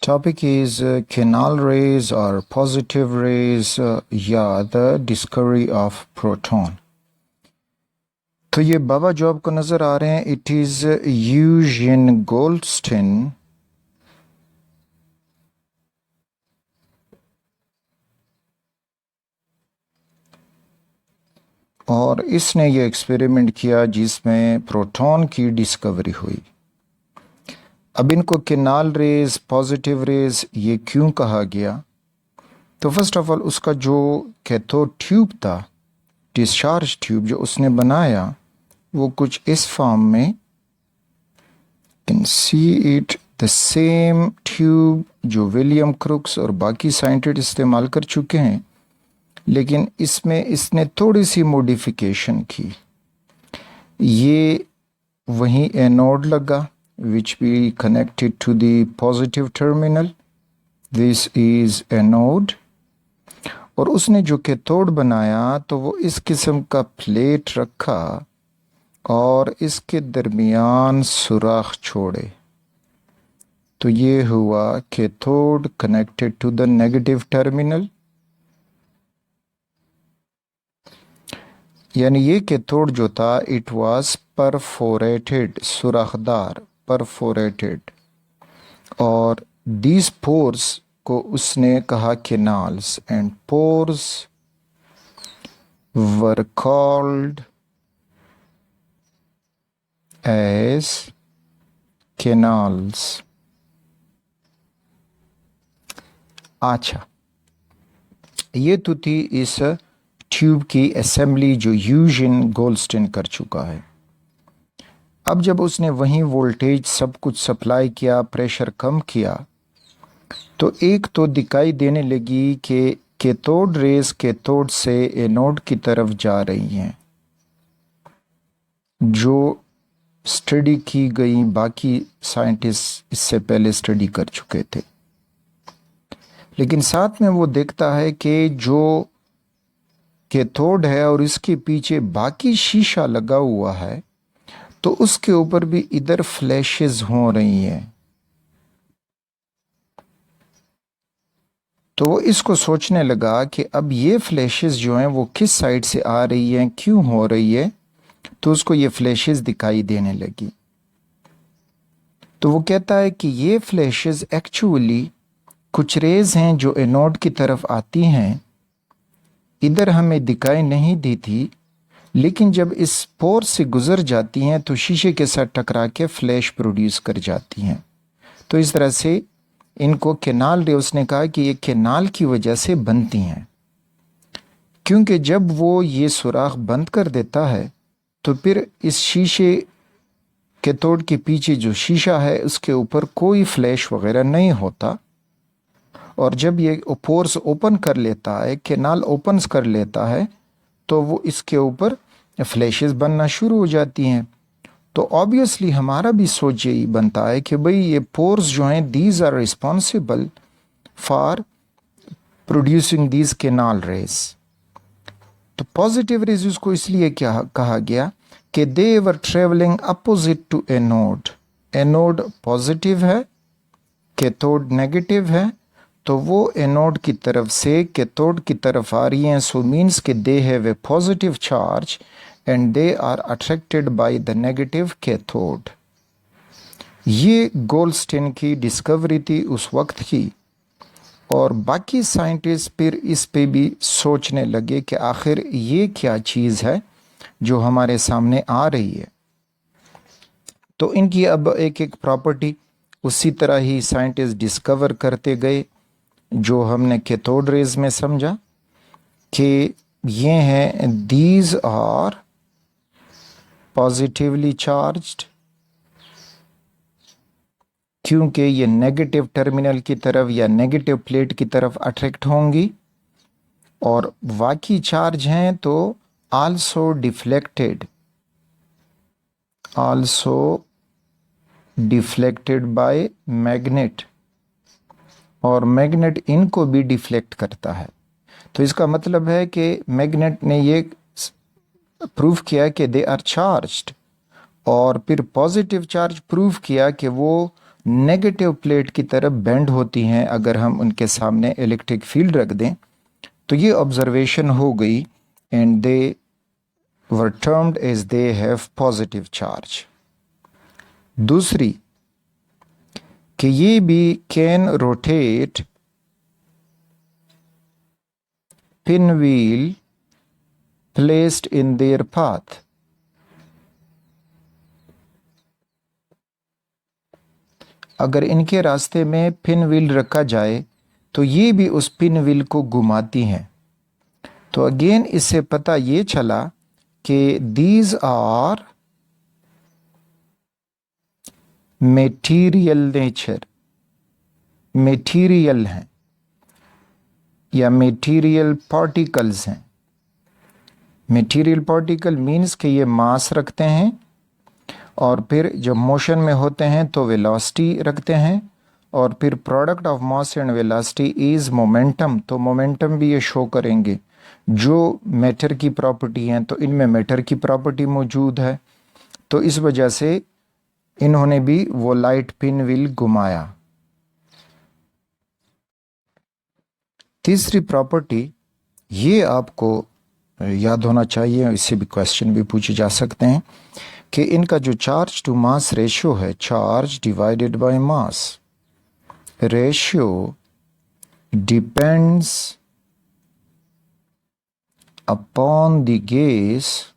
Topic is canal rays or positive rays या the discovery of proton. तो ये बाबा जो आपको नज़र आ रहे हैं इट इज़ यूजिन गोल्डस्टिन और इसने ये एक्सपेरिमेंट किया जिसमें प्रोटॉन की डिस्कवरी हुई। अब इनको केनाल रेज पॉजिटिव रेज ये क्यों कहा गया? तो फर्स्ट ऑफ ऑल उसका जो कैथोड ट्यूब था, डिस्चार्ज ट्यूब जो उसने बनाया वो कुछ इस फॉर्म में, can see it, the same tube जो विलियम क्रुक्स और बाकी साइंटिस्ट इस्तेमाल कर चुके हैं, लेकिन इसमें इसने थोड़ी सी मॉडिफिकेशन की। ये वहीं एनोड लगा which be connected to the positive terminal. This is anode. और उसने जो कैथोड बनाया तो वो इस किस्म का प्लेट रखा और इसके दरमियान सुराख छोड़े, तो ये हुआ cathode connected to the negative terminal. यानी ये कैथोड जो था इट वाज परफोरेटेड, सुराखदार, परफोरेटेड, और दीज पोर्स को उसने कहा canals, and pores were called as canals. अच्छा, ये तो थी इस ट्यूब की असेंबली जो यूजिन गोल्डस्टिन कर चुका है। अब जब उसने वहीं वोल्टेज सब कुछ सप्लाई किया, प्रेशर कम किया, तो एक तो दिखाई देने लगी कि कैथोड रेस कैथोड से एनोड की तरफ जा रही हैं, जो स्टडी की गई बाकी साइंटिस्ट इससे पहले स्टडी कर चुके थे। लेकिन साथ में वो देखता है कि जो कैथोड है और इसके पीछे बाकी शीशा लगा हुआ है, तो उसके ऊपर भी इधर फ्लैशेस हो रही हैं। तो वो इसको सोचने लगा कि अब ये फ्लैशेस जो हैं वो किस साइड से आ रही हैं, क्यों हो रही है, तो उसको ये फ्लैशेस दिखाई देने लगी। तो वो कहता है कि ये फ्लैशेस एक्चुअली कुछ रेज हैं जो एनोड की तरफ आती हैं, इधर हमें दिखाई नहीं दी थी, लेकिन जब इस पोर से गुजर जाती हैं तो शीशे के साथ टकरा के फ्लैश प्रोड्यूस कर जाती हैं। तो इस तरह से इनको कैनाल रे, उसने कहा कि ये कैनाल की वजह से बनती हैं, क्योंकि जब वो ये सुराख बंद कर देता है तो फिर इस शीशे कैथोड के पीछे जो शीशा है उसके ऊपर कोई फ्लैश वगैरह नहीं होता, और जब ये पोर्स ओपन कर लेता है, कैनाल ओपन कर लेता है, तो वो इसके ऊपर फ्लैशेस बनना शुरू हो जाती हैं। तो ऑब्वियसली हमारा भी सोच यही बनता है कि भाई ये पोर्स जो हैं these are responsible for producing these canal rays. तो पॉजिटिव रेज उसको इसलिए क्या कहा गया कि they were travelling opposite to anode. Anode positive है, कैथोड नेगेटिव है, तो वो एनोड की तरफ से कैथोड की तरफ आ रही हैं। सो मीन्स कि they have a positive charge and they are attracted by the negative cathode. ये गोल्डस्टिन की डिस्कवरी थी उस वक्त की, और बाकी साइंटिस्ट फिर इस पे भी सोचने लगे कि आखिर ये क्या चीज़ है जो हमारे सामने आ रही है। तो इनकी अब एक एक प्रॉपर्टी उसी तरह ही साइंटिस्ट डिस्कवर करते गए, जो हमने कैथोड रेज में समझा कि ये हैं दीज आर पॉजिटिवली चार्ज्ड, क्योंकि ये नेगेटिव टर्मिनल की तरफ या नेगेटिव प्लेट की तरफ अट्रैक्ट होंगी, और बाकी चार्ज हैं तो also deflected, also deflected by magnet, और मैग्नेट इनको भी डिफ्लेक्ट करता है। तो इसका मतलब है कि मैग्नेट ने ये प्रूव किया कि दे आर चार्ज्ड, और फिर पॉजिटिव चार्ज प्रूव किया कि वो नेगेटिव प्लेट की तरफ बेंड होती हैं अगर हम उनके सामने इलेक्ट्रिक फील्ड रख दें। तो ये ऑब्जर्वेशन हो गई and they were termed as they have positive charge. दूसरी कि ये भी can rotate pinwheel placed in their path। अगर इनके रास्ते में पिन व्हील रखा जाए तो ये भी उस पिन व्हील को घुमाती हैं। तो अगेन इससे पता ये चला कि these are material nature, material हैं या मेटीरियल पार्टिकल्स हैं। मेटीरियल पार्टिकल मीन्स कि ये मास रखते हैं और फिर जब मोशन में होते हैं तो वेलोसिटी रखते हैं, और फिर product of mass and velocity is momentum. तो मोमेंटम भी ये शो करेंगे। जो मैटर की प्रॉपर्टी हैं तो इनमें मैटर की प्रॉपर्टी मौजूद है, तो इस वजह से इन्होंने भी वो लाइट पिन व्हील घुमाया। तीसरी प्रॉपर्टी ये आपको याद होना चाहिए, इससे भी क्वेश्चन भी पूछे जा सकते हैं कि इनका जो चार्ज टू मास रेशियो है, charge divided by mass ratio depends upon the gas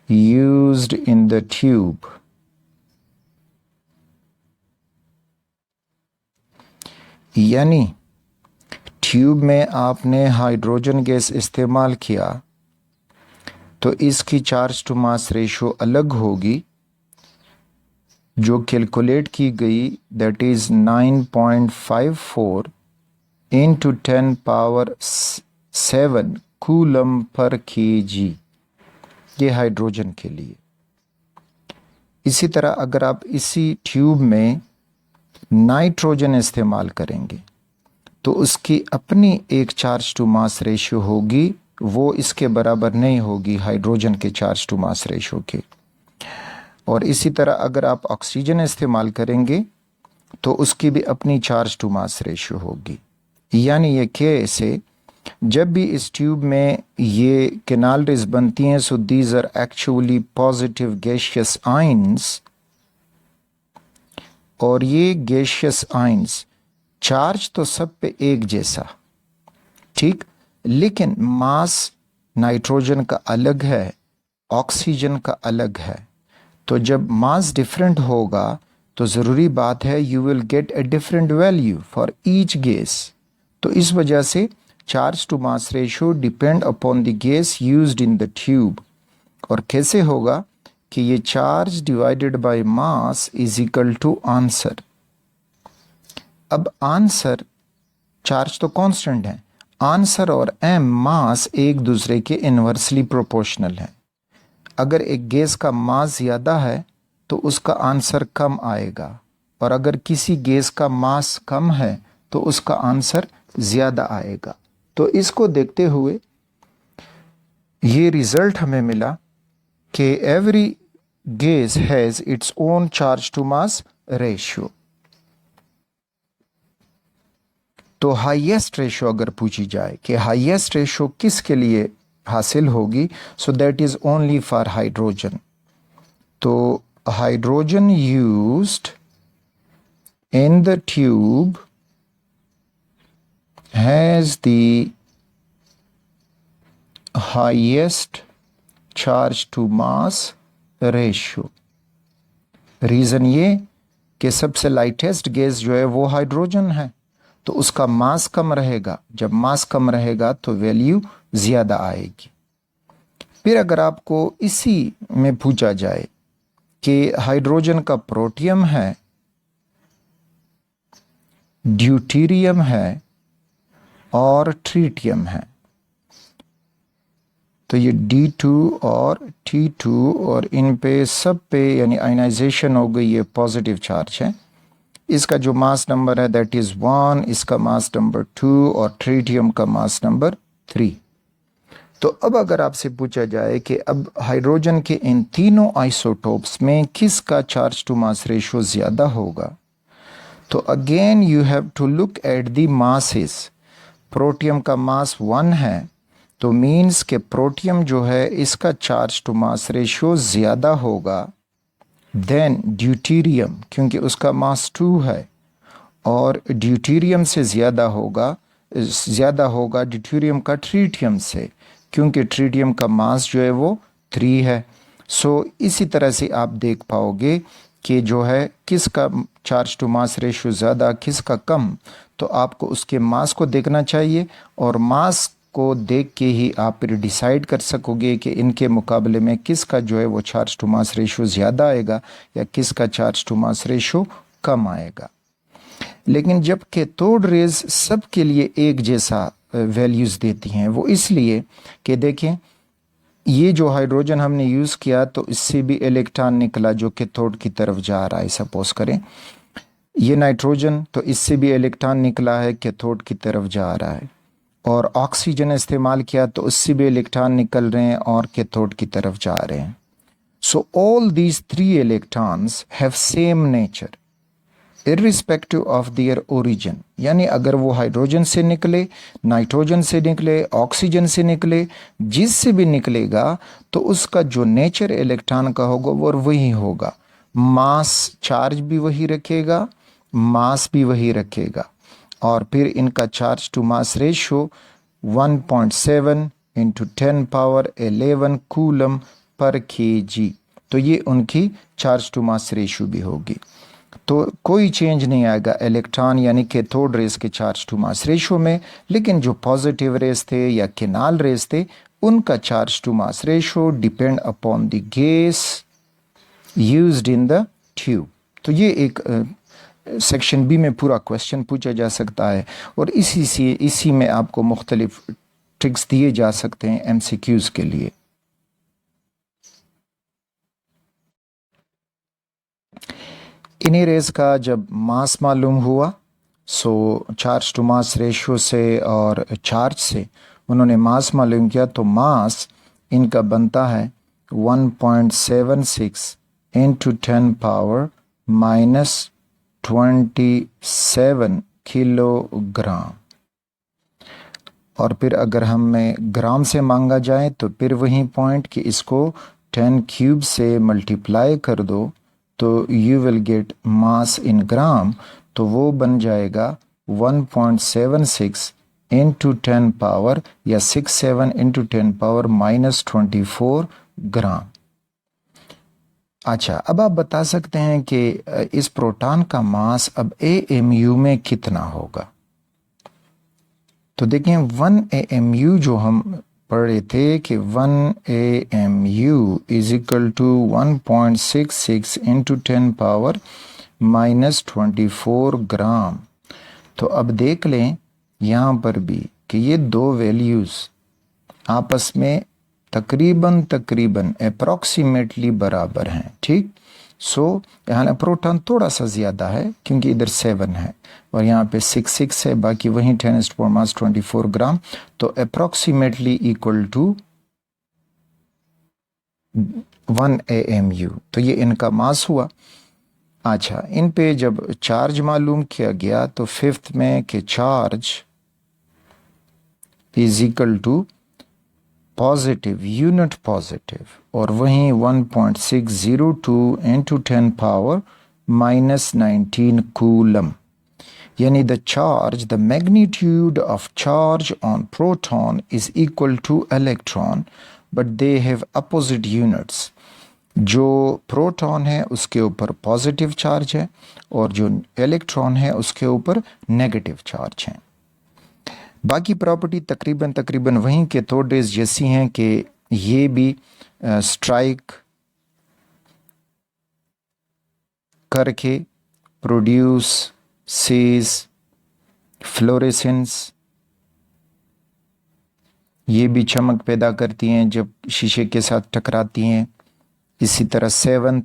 used in the tube. यानी ट्यूब में आपने हाइड्रोजन गैस इस्तेमाल किया तो इसकी चार्ज टू मास रेशियो अलग होगी, जो कैलकुलेट की गई, that is 9.54 into 10 power 7 coulomb per KG, ये हाइड्रोजन के लिए। इसी तरह अगर आप इसी ट्यूब में नाइट्रोजन इस्तेमाल करेंगे तो उसकी अपनी एक चार्ज टू मास रेशियो होगी, वो इसके बराबर नहीं होगी हाइड्रोजन के चार्ज टू मास रेशियो के। और इसी तरह अगर आप ऑक्सीजन इस्तेमाल करेंगे तो उसकी भी अपनी चार्ज टू मास रेशियो होगी। यानी ये कैसे, जब भी इस ट्यूब में ये कैनालरीज बनती हैं, so these are actually positive gaseous ions, और ये गैशियस आयंस चार्ज तो सब पे एक जैसा, ठीक, लेकिन मास नाइट्रोजन का अलग है, ऑक्सीजन का अलग है। तो जब मास डिफरेंट होगा तो ज़रूरी बात है you will get a different value for each gas. तो इस वजह से charge to mass ratio depend upon the gas used in the tube. और कैसे होगा कि ये charge divided by mass is equal to answer. अब आंसर, चार्ज तो कांस्टेंट है, आंसर और एम मास एक दूसरे के इन्वर्सली प्रोपोर्शनल है। अगर एक गैस का मास ज़्यादा है तो उसका आंसर कम आएगा, और अगर किसी गैस का मास कम है तो उसका आंसर ज़्यादा आएगा। तो इसको देखते हुए ये रिजल्ट हमें मिला कि every gas has its own charge to mass ratio. तो हाईएस्ट रेशियो अगर पूछी जाए कि हाईएस्ट रेशियो किसके लिए हासिल होगी, so that is only for hydrogen. तो hydrogen used in the tube has the highest charge to mass ratio. Reason ये कि सबसे लाइटेस्ट गैस जो है वो हाइड्रोजन है, तो उसका मास कम रहेगा। जब मास कम रहेगा तो वैल्यू ज़्यादा आएगी। फिर अगर आपको इसी में पूछा जाए कि हाइड्रोजन का प्रोटियम है, ड्यूटीरियम है और ट्रीटियम है, तो ये D2 और T2 और इन पे सब पे यानी आयनाइजेशन हो गई, ये पॉजिटिव चार्ज है। इसका जो मास नंबर है दैट इज़ 1, इसका मास नंबर 2 और ट्रीटियम का मास नंबर 3। तो अब अगर आपसे पूछा जाए कि अब हाइड्रोजन के इन तीनों आइसोटोप्स में किसका चार्ज टू मास रेशो ज़्यादा होगा, तो again you have to look at the masses. Protium का मास 1 है, तो मीन्स के प्रोटियम जो है इसका चार्ज टू मास रेशो ज़्यादा होगा देन ड्यूटीरियम, क्योंकि उसका मास 2 है, और ड्यूटीरियम से ज़्यादा होगा ड्यूटीरियम का ट्रीटियम से, क्योंकि ट्रीटियम का मास जो है वो 3 है। सो इसी तरह से आप देख पाओगे कि जो है किसका चार्ज टू मास रेशो ज़्यादा किसका कम, तो आपको उसके मास को देखना चाहिए, और मास को देख के ही आप फिर डिसाइड कर सकोगे कि इनके मुकाबले में किसका जो है वो चार्ज टू मास रेशो ज़्यादा आएगा या किसका चार्ज टू मास रेशो कम आएगा। लेकिन जब कैथोड रेज सब के लिए एक जैसा वैल्यूज़ देती हैं, वो इसलिए कि देखें ये जो हाइड्रोजन हमने यूज़ किया तो इससे भी इलेक्ट्रॉन निकला जो कैथोड की तरफ जा रहा है, सपोज करें ये नाइट्रोजन, तो इससे भी इलेक्ट्रॉन निकला है कैथोड की तरफ जा रहा है, और ऑक्सीजन इस्तेमाल किया तो उससे भी इलेक्ट्रॉन निकल रहे हैं और कैथोड की तरफ जा रहे हैं। So all these 3 electrons have same nature irrespective of their origin, यानी अगर वो हाइड्रोजन से निकले, नाइट्रोजन से निकले, ऑक्सीजन से निकले, जिससे भी निकलेगा तो उसका जो नेचर इलेक्ट्रॉन का होगा वो वही होगा, मास चार्ज भी वही रखेगा, मास भी वही रखेगा, और फिर इनका charge to mass ratio 1.7 into 10 power 11 coulomb per kg, तो ये उनकी चार्ज टू मास रेशो भी होगी। तो कोई चेंज नहीं आएगा इलेक्ट्रॉन यानी कैथोड रेस के चार्ज टू मास रेशो में, लेकिन जो पॉजिटिव रेस थे या किनाल रेस थे उनका charge to mass ratio depend upon the gas used in the tube. तो ये एक सेक्शन बी में पूरा क्वेश्चन पूछा जा सकता है, और इसी में आपको मुख्तलिफ ट्रिक्स दिए जा सकते हैं एमसीक्यूज़ के लिए। इन्हीं रेस का जब मास मालूम हुआ, सो चार्ज टू मास रेशो से और चार्ज से उन्होंने मास मालूम किया, तो मास इनका बनता है 1.76 इंटू 10 पावर -27 किलोग्राम, और फिर अगर हमें ग्राम से मांगा जाए तो फिर वही पॉइंट कि इसको 10 क्यूब से मल्टीप्लाई कर दो तो यू विल गेट मास इन ग्राम, तो वो बन जाएगा 1.76 इंटू 10 पावर या 67 इंटू 10 पावर -24 ग्राम। अच्छा, अब आप बता सकते हैं कि इस प्रोटॉन का मास अब AMU में कितना होगा। तो देखें 1 AMU जो हम पढ़ रहे थे कि 1 AMU is equal to 1.66 into 10 power -24 gram. तो अब देख लें यहाँ पर भी कि ये दो वैल्यूज़ आपस में तकरीबन अप्रॉक्सीमेटली बराबर हैं, ठीक। सो यहाँ प्रोटॉन थोड़ा सा ज़्यादा है क्योंकि इधर 7 है और यहाँ पे 6 है, बाकी वहीं 10⁻24 ग्राम, तो अप्रॉक्सीमेटली इक्वल टू 1 AMU। तो ये इनका मास हुआ। अच्छा, इन पे जब चार्ज मालूम किया गया तो फिफ्थ में कि charge is equal to positive unit positive, और वहीं 1.602 इंटू 10 पावर -19 कूलम, यानी the charge the magnitude of charge on proton is equal to electron but they have opposite units. जो प्रोटॉन है उसके ऊपर पॉजिटिव चार्ज है और जो इलेक्ट्रॉन है उसके ऊपर नेगेटिव चार्ज है। बाकी प्रॉपर्टी तकरीबन वहीं के कैथोड रेज जैसी हैं कि ये भी स्ट्राइक करके प्रोड्यूस सीज फ्लोरेसेंस, ये भी चमक पैदा करती हैं जब शीशे के साथ टकराती हैं। इसी तरह seventh,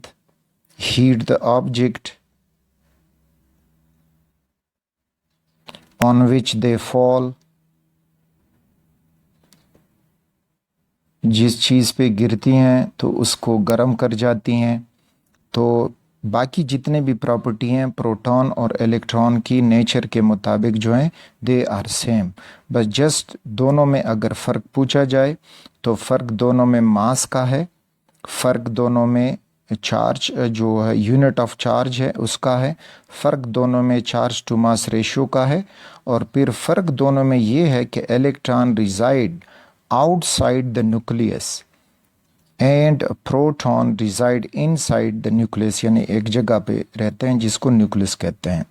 heat the object on which they fall. जिस चीज़ पे गिरती हैं तो उसको गर्म कर जाती हैं। तो बाकी जितने भी प्रॉपर्टी हैं प्रोटॉन और इलेक्ट्रॉन की नेचर के मुताबिक जो हैं दे आर सेम। बस जस्ट दोनों में अगर फ़र्क पूछा जाए तो फ़र्क दोनों में मास का है, फ़र्क दोनों में चार्ज जो है यूनिट ऑफ चार्ज है उसका है, फ़र्क दोनों में चार्ज टू मास रेशियो का है, और फिर फ़र्क दोनों में ये है कि electron reside outside the nucleus and proton reside inside the nucleus, यानी एक जगह पे रहते हैं जिसको न्यूक्लियस कहते हैं।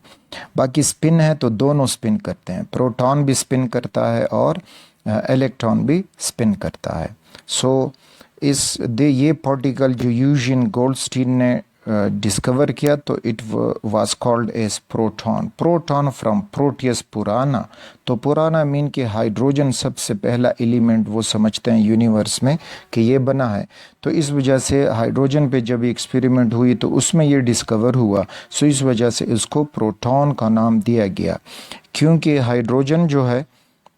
बाकी स्पिन है तो दोनों स्पिन करते हैं, प्रोटॉन भी स्पिन करता है और इलेक्ट्रॉन भी स्पिन करता है। सो ये पार्टिकल जो यूजिन गोल्डस्टीन ने डिस्कवर किया तो it was called as proton. Proton from proteus पुराना, तो पुराना मीन कि हाइड्रोजन सबसे पहला एलिमेंट वो समझते हैं यूनिवर्स में कि ये बना है। तो इस वजह से हाइड्रोजन पे जब एक्सपेरिमेंट हुई तो उसमें ये डिस्कवर हुआ, सो इस वजह से इसको प्रोटॉन का नाम दिया गया। क्योंकि हाइड्रोजन जो है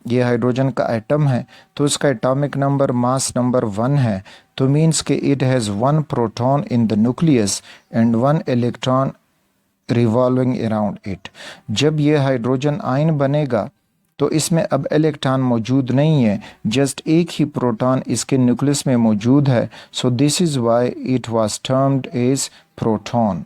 ये हाइड्रोजन का एटम है तो इसका एटॉमिक नंबर मास नंबर 1 है, तो मीन्स कि it has 1 proton in the nucleus and 1 electron revolving around it. जब ये हाइड्रोजन आयन बनेगा तो इसमें अब इलेक्ट्रॉन मौजूद नहीं है, जस्ट एक ही प्रोटॉन इसके न्यूक्लियस में मौजूद है। So this is why it was termed as proton.